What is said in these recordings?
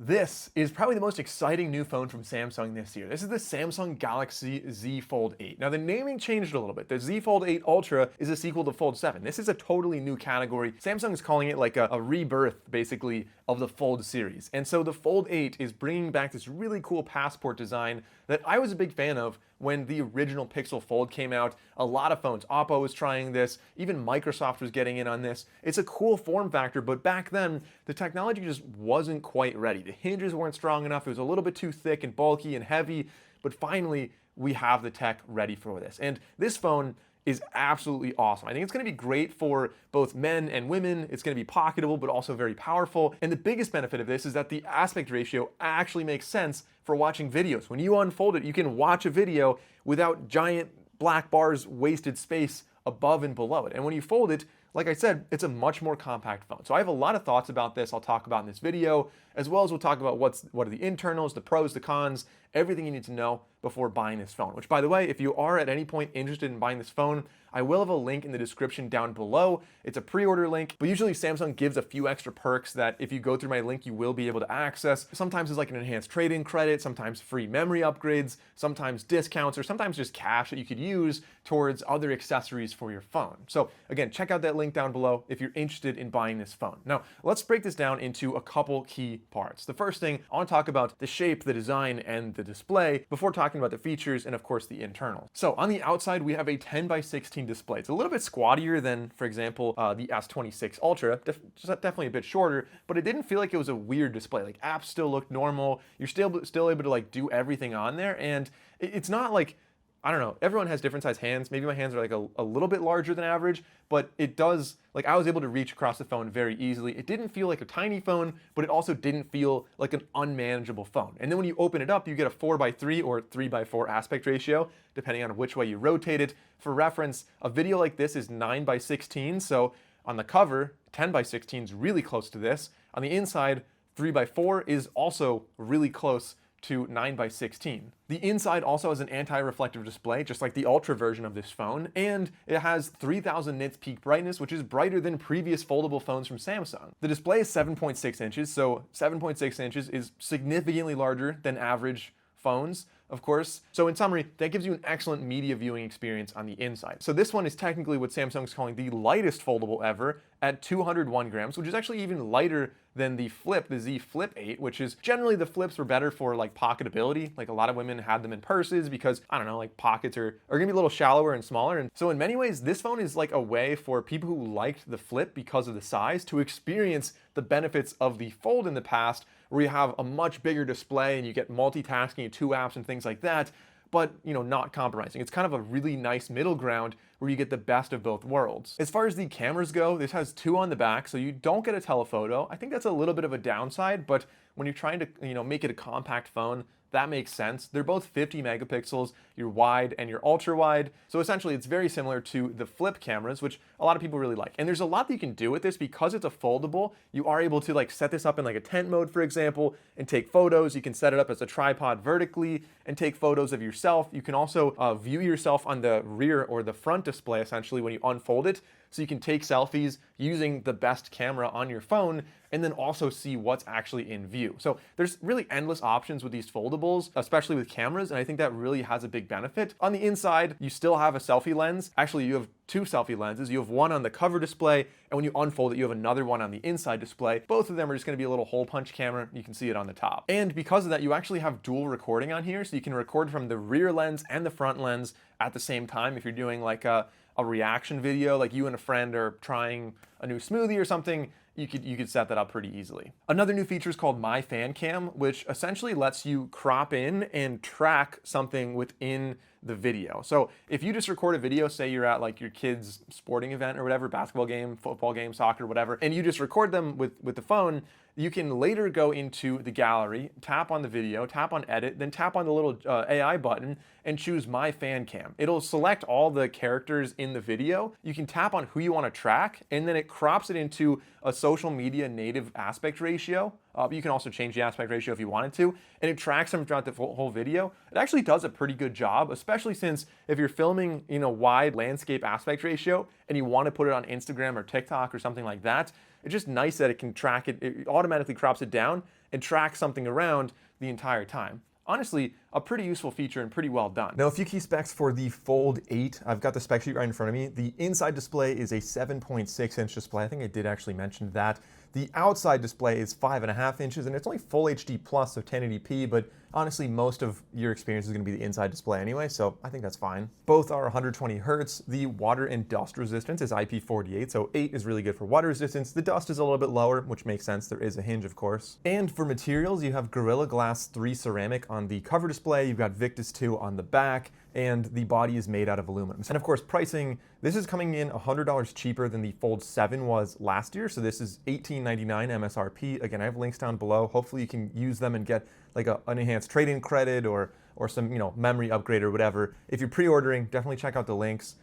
This is probably the most exciting new phone from Samsung this year. This is the Samsung Galaxy Z Fold 8. Now the naming changed a little bit. The Z Fold 8 Ultra is a sequel to Fold 7. This is a totally new category. Samsung is calling it like a rebirth, basically, of the Fold series. And so the Fold 8 is bringing back this really cool passport design that I was a big fan of when the original Pixel Fold came out. A lot of phones, Oppo was trying this, even Microsoft was getting in on this. It's a cool form factor, but back then, the technology just wasn't quite ready. The hinges weren't strong enough, it was a little bit too thick and bulky and heavy, but finally, we have the tech ready for this. And this phone is absolutely awesome. I think it's gonna be great for both men and women. It's gonna be pocketable, but also very powerful. And the biggest benefit of this is that the aspect ratio actually makes sense for watching videos. When you unfold it, you can watch a video without giant black bars, wasted space above and below it. And when you fold it, like I said, it's a much more compact phone. So I have a lot of thoughts about this I'll talk about in this video, as well as we'll talk about what are the internals, the pros, the cons, everything you need to know before buying this phone. Which, by the way, if you are at any point interested in buying this phone, I will have a link in the description down below. It's a pre-order link, but usually Samsung gives a few extra perks that if you go through my link, you will be able to access. Sometimes it's like an enhanced trade-in credit, sometimes free memory upgrades, sometimes discounts, or sometimes just cash that you could use towards other accessories for your phone. So again, check out that link down below if you're interested in buying this phone. Now, let's break this down into a couple key parts. The first thing, I want to talk about the shape, the design, and the display before talking about the features and of course the internals. So on the outside, we have a 10:16 display. It's a little bit squattier than, for example, the S26 Ultra, definitely a bit shorter, but it didn't feel like it was a weird display. Like apps still looked normal. You're still able to like do everything on there. And it's not like, I don't know, everyone has different size hands. Maybe my hands are like a little bit larger than average, but it does, like I was able to reach across the phone very easily. It didn't feel like a tiny phone, but it also didn't feel like an unmanageable phone. And then when you open it up, you get a 4:3 or 3:4 aspect ratio, depending on which way you rotate it. For reference, a video like this is 9:16, so on the cover, 10:16 is really close to this. On the inside, 3:4 is also really close to 9:16. The inside also has an anti-reflective display, just like the Ultra version of this phone, and it has 3000 nits peak brightness, which is brighter than previous foldable phones from Samsung. The display is 7.6 inches, so 7.6 inches is significantly larger than average phones, of course. So in summary, that gives you an excellent media viewing experience on the inside. So this one is technically what Samsung's calling the lightest foldable ever at 201 grams, which is actually even lighter than the Flip, the Z Flip 8, which is generally the Flips were better for like pocketability. Like a lot of women had them in purses because, I don't know, like pockets are gonna be a little shallower and smaller. And so in many ways, this phone is like a way for people who liked the Flip because of the size to experience the benefits of the Fold in the past, where you have a much bigger display and you get multitasking, 2 apps and things like that, but not compromising. It's kind of a really nice middle ground where you get the best of both worlds. As far as the cameras go, this has 2 on the back, so you don't get a telephoto. I think that's a little bit of a downside, but when you're trying to make it a compact phone, that makes sense. They're both 50 megapixels, your wide and your ultra wide. So essentially it's very similar to the Flip cameras, which a lot of people really like. And there's a lot that you can do with this because it's a foldable. You are able to like set this up in like a tent mode, for example, and take photos. You can set it up as a tripod vertically and take photos of yourself. You can also view yourself on the rear or the front display essentially when you unfold it. So you can take selfies using the best camera on your phone and then also see what's actually in view. So there's really endless options with these foldables, especially with cameras, and I think that really has a big benefit. On the inside, you still have a selfie lens. Actually, you have 2 selfie lenses. You have one on the cover display, and when you unfold it, you have another one on the inside display. Both of them are just gonna be a little hole punch camera. You can see it on the top. And because of that, you actually have dual recording on here, so you can record from the rear lens and the front lens at the same time. If you're doing like a reaction video, like you and a friend are trying a new smoothie or something, you could set that up pretty easily. Another new feature is called My Fan Cam, which essentially lets you crop in and track something within the video. So if you just record a video, say you're at like your kid's sporting event or whatever, basketball game, football game, soccer, whatever, and you just record them with the phone, you can later go into the gallery, tap on the video, tap on edit, then tap on the little AI button and choose My Fan Cam. It'll select all the characters in the video. You can tap on who you want to track, and then it crops it into a social media native aspect ratio. You can also change the aspect ratio if you wanted to, and it tracks them throughout the whole video. It actually does a pretty good job, especially since if you're filming, wide landscape aspect ratio and you want to put it on Instagram or TikTok or something like that, it's just nice that it can track it. It automatically crops it down and track something around the entire time. Honestly, a pretty useful feature and pretty well done. Now, a few key specs for the Fold 8. I've got the spec sheet right in front of me. The inside display is a 7.6-inch display. I think I did actually mention that. The outside display is 5.5 inches, and it's only Full HD Plus, so 1080p, but honestly, most of your experience is going to be the inside display anyway, so I think that's fine. Both are 120 Hertz. The water and dust resistance is IP48, so 8 is really good for water resistance. The dust is a little bit lower, which makes sense. There is a hinge, of course. And for materials, you have Gorilla Glass 3 ceramic on the cover display, you've got Victus 2 on the back, and the body is made out of aluminum. And of course, pricing, this is coming in $100 cheaper than the Fold 7 was last year, so this is $18.99 MSRP. Again, I have links down below. Hopefully you can use them and get like an enhanced trade-in credit or some memory upgrade or whatever. If you're pre-ordering, definitely check out the links.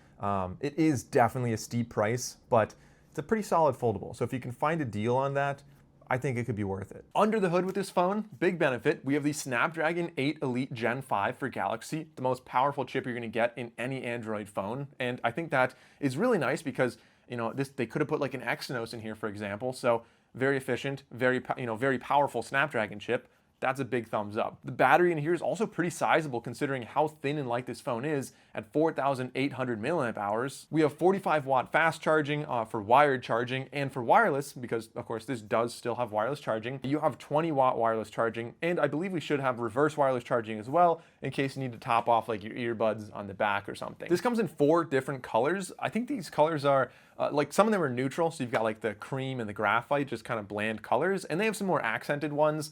It is definitely a steep price, but it's a pretty solid foldable. So if you can find a deal on that, I think it could be worth it. Under the hood with this phone, big benefit, we have the Snapdragon 8 Elite Gen 5 for Galaxy, the most powerful chip you're gonna get in any Android phone. And I think that is really nice because, they could have put like an Exynos in here, for example. So very efficient, very powerful Snapdragon chip. That's a big thumbs up. The battery in here is also pretty sizable considering how thin and light this phone is at 4,800 milliamp hours. We have 45-watt fast charging for wired charging, and for wireless, because of course this does still have wireless charging, you have 20-watt wireless charging, and I believe we should have reverse wireless charging as well in case you need to top off like your earbuds on the back or something. This comes in 4 different colors. I think these colors are like some of them are neutral, so you've got like the cream and the graphite, just kind of bland colors, and they have some more accented ones.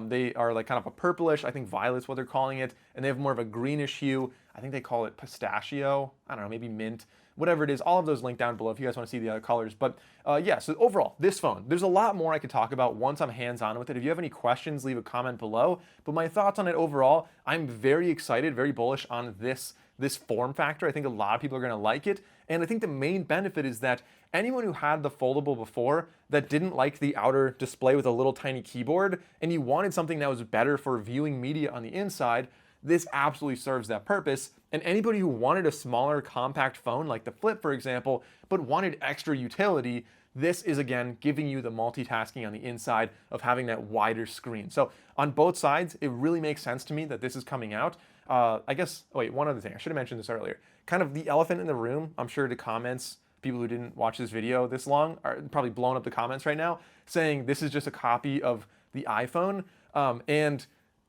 They are like kind of a purplish, I think violet's what they're calling it, and they have more of a greenish hue. I think they call it pistachio, I don't know, maybe mint, whatever it is. All of those linked down below if you guys want to see the other colors. But yeah, so overall, this phone, there's a lot more I could talk about once I'm hands-on with it. If you have any questions, leave a comment below. But my thoughts on it overall, I'm very excited, very bullish on this form factor. I think a lot of people are going to like it. And I think the main benefit is that anyone who had the foldable before that didn't like the outer display with a little tiny keyboard and you wanted something that was better for viewing media on the inside, this absolutely serves that purpose. And anybody who wanted a smaller compact phone like the Flip, for example, but wanted extra utility, this is again giving you the multitasking on the inside of having that wider screen. So on both sides, it really makes sense to me that this is coming out. I guess, oh wait, one other thing, I should have mentioned this earlier. Kind of the elephant in the room, I'm sure the comments, people who didn't watch this video this long are probably blowing up the comments right now saying this is just a copy of the iPhone. And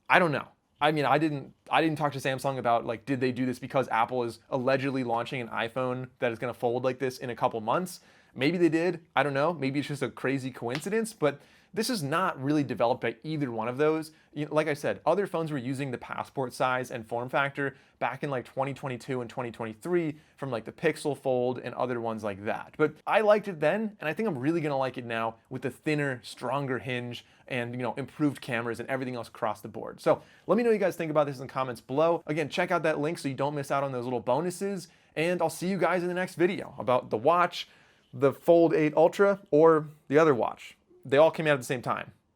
I don't know. I mean, I didn't talk to Samsung about like, did they do this because Apple is allegedly launching an iPhone that is gonna fold like this in a couple months? Maybe they did, I don't know. Maybe it's just a crazy coincidence, but this is not really developed by either one of those. Like I said, other phones were using the Passport size and form factor back in like 2022 and 2023 from like the Pixel Fold and other ones like that. But I liked it then, and I think I'm really gonna like it now with the thinner, stronger hinge and improved cameras and everything else across the board. So let me know what you guys think about this in the comments below. Again, check out that link so you don't miss out on those little bonuses, and I'll see you guys in the next video about the watch, the Fold 8 Ultra, or the other watch. They all came out at the same time.